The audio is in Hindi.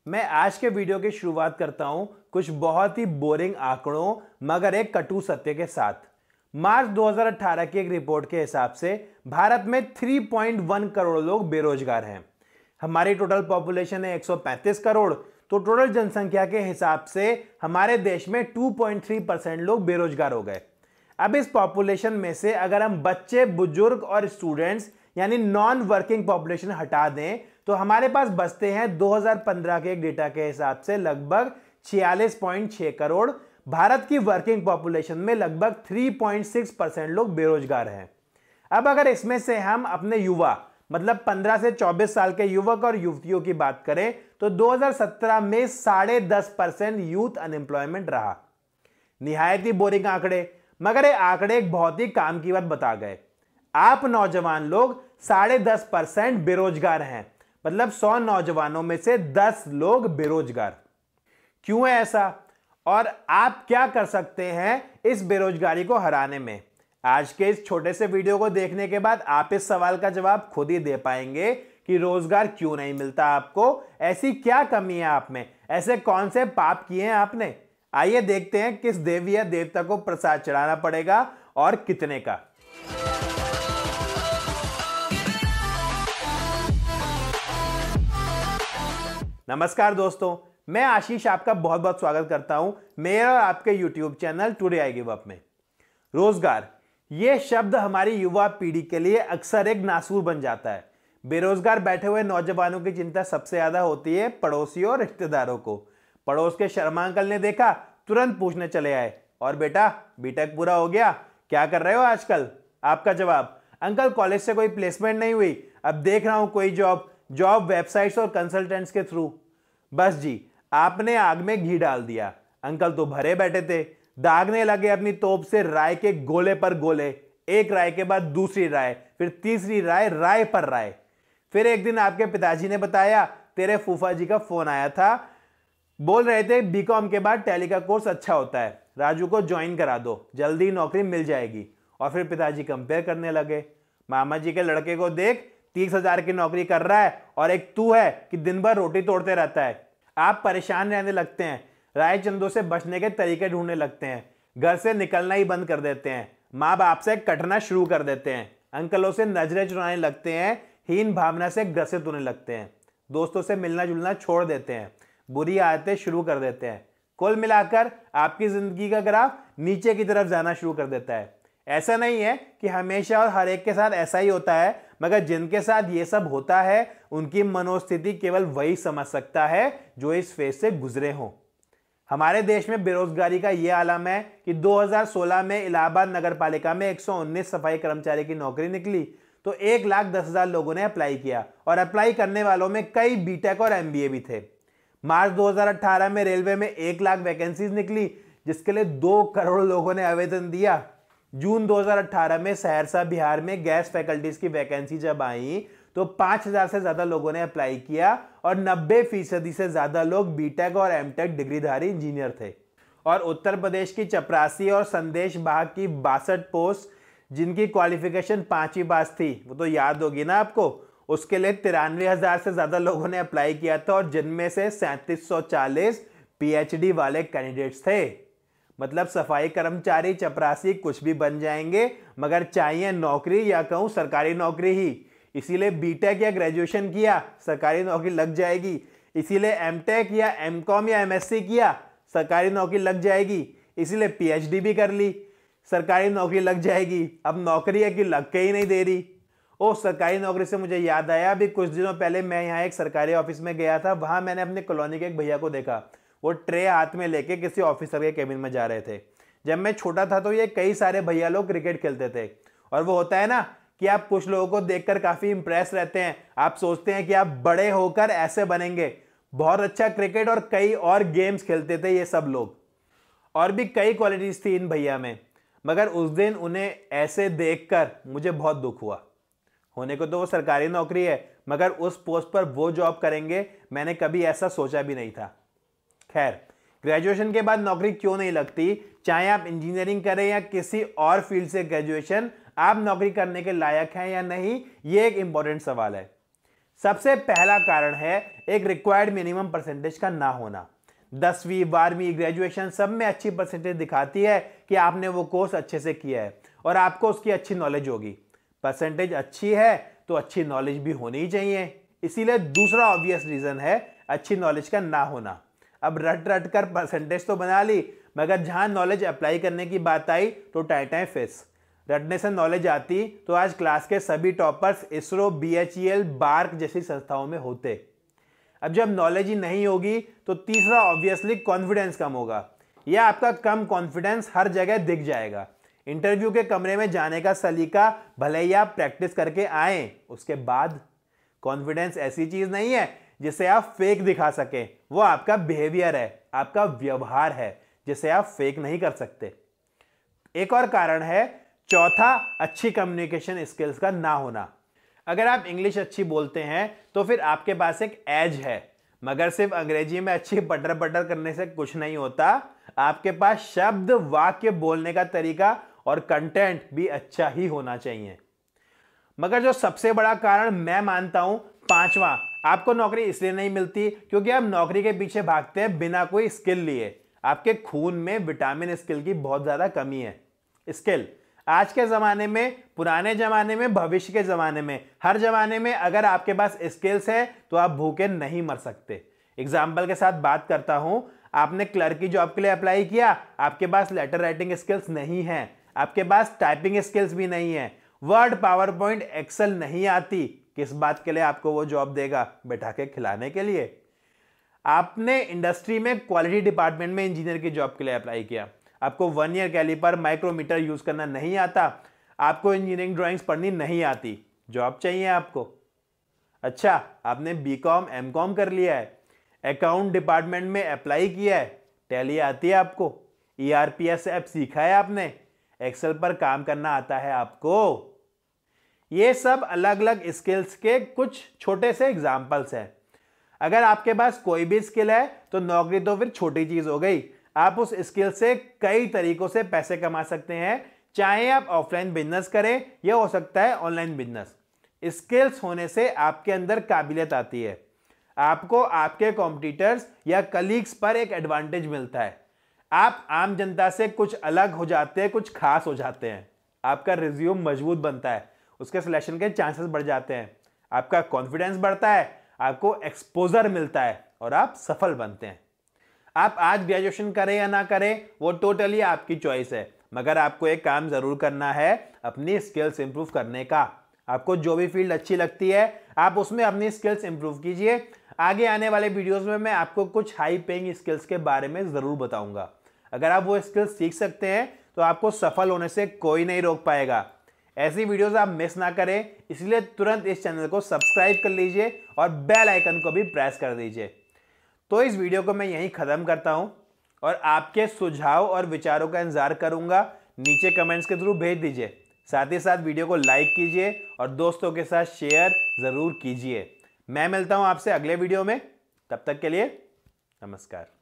मैं आज के वीडियो की शुरुआत करता हूं कुछ बहुत ही बोरिंग आंकड़ों मगर एक कटु सत्य के साथ। मार्च 2018 की एक रिपोर्ट के हिसाब से भारत में 3.1 करोड़ लोग बेरोजगार हैं। हमारी टोटल पॉपुलेशन है 135 करोड़, तो टोटल जनसंख्या के हिसाब से हमारे देश में 2.3% लोग बेरोजगार हो गए। अब इस पॉपुलेशन में से अगर हम बच्चे, बुजुर्ग और स्टूडेंट्स यानी नॉन वर्किंग पॉपुलेशन हटा दें तो हमारे पास बचते हैं 2015 के एक डेटा के हिसाब से लगभग 46.6 करोड़। भारत की वर्किंग पॉपुलेशन में लगभग 3.6% लोग बेरोजगार हैं। अब अगर इसमें से हम अपने युवा मतलब 15 से 24 साल के युवक और युवतियों की बात करें तो 2017 में 10.5% यूथ अनएम्प्लॉयमेंट रहा। निहायत ही बोरिंग आंकड़े, मगर ये आंकड़े एक बहुत ही काम की बात बता गए। आप नौजवान लोग 10.5% बेरोजगार हैं, मतलब 100 नौजवानों में से 10 लोग बेरोजगार। क्यों है ऐसा और आप क्या कर सकते हैं इस बेरोजगारी को हराने में? आज के इस छोटे से वीडियो को देखने के बाद आप इस सवाल का जवाब खुद ही दे पाएंगे कि रोजगार क्यों नहीं मिलता आपको, ऐसी क्या कमी है आप में, ऐसे कौन से पाप किए हैं आपने। आइए देखते हैं किस देवी या देवता को प्रसाद चढ़ाना पड़ेगा और कितने का। नमस्कार दोस्तों, मैं आशीष आपका बहुत बहुत स्वागत करता हूं मेरे और आपके YouTube channel today I give up में। रोजगार यह शब्द हमारी युवा पीढ़ी के लिए अक्सर एक नासूर बन जाता है। बेरोजगार बैठे हुए नौजवानों की चिंता सबसे ज्यादा होती है पड़ोसियों और रिश्तेदारों को। पड़ोस के शर्मा अंकल ने देखा, तुरंत पूछने चले आए, और बेटा बीटेक पूरा हो गया, क्या कर रहे हो आजकल? आपका जवाब, अंकल कॉलेज से कोई प्लेसमेंट नहीं हुई, अब देख रहा हूं कोई जॉब वेबसाइट्स और कंसल्टेंट्स के थ्रू। बस जी, आपने आग में घी डाल दिया। अंकल तो भरे बैठे थे, दागने लगे अपनी तोप से राय के गोले पर गोले, एक राय के बाद दूसरी राय, फिर तीसरी राय, राय पर राय। फिर एक दिन आपके पिताजी ने बताया तेरे फूफा जी का फोन आया था, बोल रहे थे बीकॉम के बाद टैली का कोर्स अच्छा होता है, राजू को ज्वाइन करा दो, जल्दी नौकरी मिल जाएगी। और फिर पिताजी कंपेयर करने लगे, मामा जी के लड़के को देख 30,000 की नौकरी कर रहा है और एक तू है कि दिन भर रोटी तोड़ते रहता है। आप परेशान रहने लगते हैं, राय चंदों से बचने के तरीके ढूंढने लगते हैं, घर से निकलना ही बंद कर देते हैं, माँ बाप से कटना शुरू कर देते हैं, अंकलों से नजरें चुराने लगते हैं, हीन भावना से ग्रसित होने लगते हैं, दोस्तों से मिलना जुलना छोड़ देते हैं, बुरी आदतें शुरू कर देते हैं। कुल मिलाकर आपकी जिंदगी का ग्राफ नीचे की तरफ जाना शुरू कर देता है। ऐसा नहीं है कि हमेशा और हर एक के साथ ऐसा ही होता है, मगर जिनके साथ ये सब होता है उनकी मनोस्थिति केवल वही समझ सकता है जो इस फेज से गुजरे हों। हमारे देश में बेरोजगारी का यह आलम है कि 2016 में इलाहाबाद नगर पालिका में 119 सफाई कर्मचारी की नौकरी निकली तो 1,10,000 लोगों ने अप्लाई किया, और अप्लाई करने वालों में कई बीटेक और एमबीए भी थे। मार्च 2018 में रेलवे में 1 लाख वैकेंसीज निकली जिसके लिए 2 करोड़ लोगों ने आवेदन दिया। जून 2018 में सहरसा बिहार में गैस फैकल्टीज की वैकेंसी जब आई तो 5,000 से ज्यादा लोगों ने अप्लाई किया और 90% से ज्यादा लोग बीटेक और एमटेक डिग्रीधारी इंजीनियर थे। और उत्तर प्रदेश की चपरासी और संदेश बाग की 62 पोस्ट जिनकी क्वालिफिकेशन 5वीं पास थी, वो तो याद होगी ना आपको, उसके लिए 93,000 से ज्यादा लोगों ने अप्लाई किया था और जिनमें से 3740 पीएचडी वाले कैंडिडेट्स थे। मतलब सफाई कर्मचारी, चपरासी कुछ भी बन जाएंगे, मगर चाहिए नौकरी या कहूं सरकारी नौकरी ही। इसीलिए बीटेक या ग्रेजुएशन किया, सरकारी नौकरी लग जाएगी। इसीलिए एमटेक या एमकॉम या एमएससी किया, सरकारी नौकरी लग जाएगी। इसीलिए पीएचडी भी कर ली, सरकारी नौकरी लग जाएगी। अब नौकरी है कि लग के ही नहीं दे रही। ओ, सरकारी नौकरी से मुझे याद आया, अभी कुछ दिनों पहले मैं यहाँ एक सरकारी ऑफिस में गया था। वहां मैंने अपने कॉलोनी के एक भैया को देखा, वो ट्रे हाथ में लेके किसी ऑफिसर के केबिन में जा रहे थे। जब मैं छोटा था तो ये कई सारे भैया लोग क्रिकेट खेलते थे, और वो होता है ना कि आप कुछ लोगों को देखकर काफी इंप्रेस रहते हैं, आप सोचते हैं कि आप बड़े होकर ऐसे बनेंगे। बहुत अच्छा क्रिकेट और कई और गेम्स खेलते थे ये सब लोग, और भी कई क्वालिटीज थी इन भैया में, मगर उस दिन उन्हें ऐसे देखकर मुझे बहुत दुख हुआ। होने को तो वो सरकारी नौकरी है, मगर उस पोस्ट पर वो जॉब करेंगे मैंने कभी ऐसा सोचा भी नहीं था। खैर, ग्रेजुएशन के बाद नौकरी क्यों नहीं लगती? चाहे आप इंजीनियरिंग करें या किसी और फील्ड से ग्रेजुएशन, आप नौकरी करने के लायक हैं या नहीं, ये एक इंपॉर्टेंट सवाल है। सबसे पहला कारण है एक रिक्वायर्ड मिनिमम परसेंटेज का ना होना। 10वीं 12वीं ग्रेजुएशन सब में अच्छी परसेंटेज दिखाती है कि आपने वो कोर्स अच्छे से किया है और आपको उसकी अच्छी नॉलेज होगी। परसेंटेज अच्छी है तो अच्छी नॉलेज भी होनी ही चाहिए। इसीलिए दूसरा ऑब्वियस रीजन है अच्छी नॉलेज का ना होना। अब रट रट कर परसेंटेज तो बना ली, मगर जहां नॉलेज अप्लाई करने की बात आई तो टाइम फेस। रटने से नॉलेज आती तो आज क्लास के सभी टॉपर्स इसरो, BHEL, बार्क जैसी संस्थाओं में होते। अब जब नॉलेज ही नहीं होगी तो तीसरा ऑब्वियसली कॉन्फिडेंस कम होगा, या आपका कम कॉन्फिडेंस हर जगह दिख जाएगा। इंटरव्यू के कमरे में जाने का सलीका भले ही आप प्रैक्टिस करके आए, उसके बाद कॉन्फिडेंस ऐसी चीज नहीं है जिसे आप फेक दिखा सके, वो आपका बिहेवियर है, आपका व्यवहार है, जिसे आप फेक नहीं कर सकते। एक और कारण है चौथा, अच्छी कम्युनिकेशन स्किल्स का ना होना। अगर आप इंग्लिश अच्छी बोलते हैं तो फिर आपके पास एक एज है, मगर सिर्फ अंग्रेजी में अच्छी पटर पटर करने से कुछ नहीं होता। आपके पास शब्द, वाक्य बोलने का तरीका और कंटेंट भी अच्छा ही होना चाहिए। मगर जो सबसे बड़ा कारण मैं मानता हूं, पांचवा, आपको नौकरी इसलिए नहीं मिलती क्योंकि आप नौकरी के पीछे भागते हैं बिना कोई स्किल लिए। आपके खून में विटामिन स्किल की बहुत ज्यादा कमी है। स्किल आज के जमाने में, पुराने जमाने में, भविष्य के जमाने में, हर जमाने में अगर आपके पास स्किल्स है तो आप भूखे नहीं मर सकते। एग्जाम्पल के साथ बात करता हूं, आपने क्लर्क की जॉब के लिए अप्लाई किया, आपके पास लेटर राइटिंग स्किल्स नहीं है, आपके पास टाइपिंग स्किल्स भी नहीं है, वर्ड, पावर पॉइंट, एक्सेल नहीं आती, किस बात के लिए आपको वो जॉब देगा? बैठा के खिलाने के लिए। आपने इंडस्ट्री में क्वालिटी डिपार्टमेंट में इंजीनियर की जॉब के लिए अप्लाई किया, आपको वर्नियर कैलिपर, माइक्रोमीटर यूज करना नहीं आता, आपको इंजीनियरिंग ड्राइंग्स पढ़नी नहीं आती, जॉब चाहिए आपको। अच्छा, आपने BCom MCom कर लिया है, अकाउंट डिपार्टमेंट में अप्लाई किया है, टैली आती है आपको, ERPS ऐप सीखा है आपने, एक्सेल पर काम करना आता है आपको। ये सब अलग अलग स्किल्स के कुछ छोटे से एग्जाम्पल्स हैं। अगर आपके पास कोई भी स्किल है तो नौकरी तो फिर छोटी चीज हो गई। आप उस स्किल से कई तरीकों से पैसे कमा सकते हैं, चाहे आप ऑफलाइन बिजनेस करें या हो सकता है ऑनलाइन बिजनेस। स्किल्स होने से आपके अंदर काबिलियत आती है, आपको आपके कॉम्पिटिटर्स या कलीग्स पर एक एडवांटेज मिलता है, आप आम जनता से कुछ अलग हो जाते हैं, कुछ खास हो जाते हैं, आपका रिज्यूम मजबूत बनता है, उसके सिलेक्शन के चांसेस बढ़ जाते हैं, आपका कॉन्फिडेंस बढ़ता है, आपको एक्सपोजर मिलता है और आप सफल बनते हैं। आप आज ग्रेजुएशन करें या ना करें वो टोटली आपकी चॉइस है, मगर आपको एक काम जरूर करना है, अपनी स्किल्स इंप्रूव करने का। आपको जो भी फील्ड अच्छी लगती है आप उसमें अपनी स्किल्स इंप्रूव कीजिए। आगे आने वाले वीडियोस में मैं आपको कुछ हाई पेइंग स्किल्स के बारे में जरूर बताऊंगा। अगर आप वो स्किल्स सीख सकते हैं तो आपको सफल होने से कोई नहीं रोक पाएगा। ऐसी वीडियोस आप मिस ना करें, इसलिए तुरंत इस चैनल को सब्सक्राइब कर लीजिए और बेल आइकन को भी प्रेस कर दीजिए। तो इस वीडियो को मैं यहीं खत्म करता हूं और आपके सुझाव और विचारों का इंतजार करूंगा। नीचे कमेंट्स के थ्रू भेज दीजिए। साथ ही साथ वीडियो को लाइक कीजिए और दोस्तों के साथ शेयर जरूर कीजिए। मैं मिलता हूं आपसे अगले वीडियो में, तब तक के लिए नमस्कार।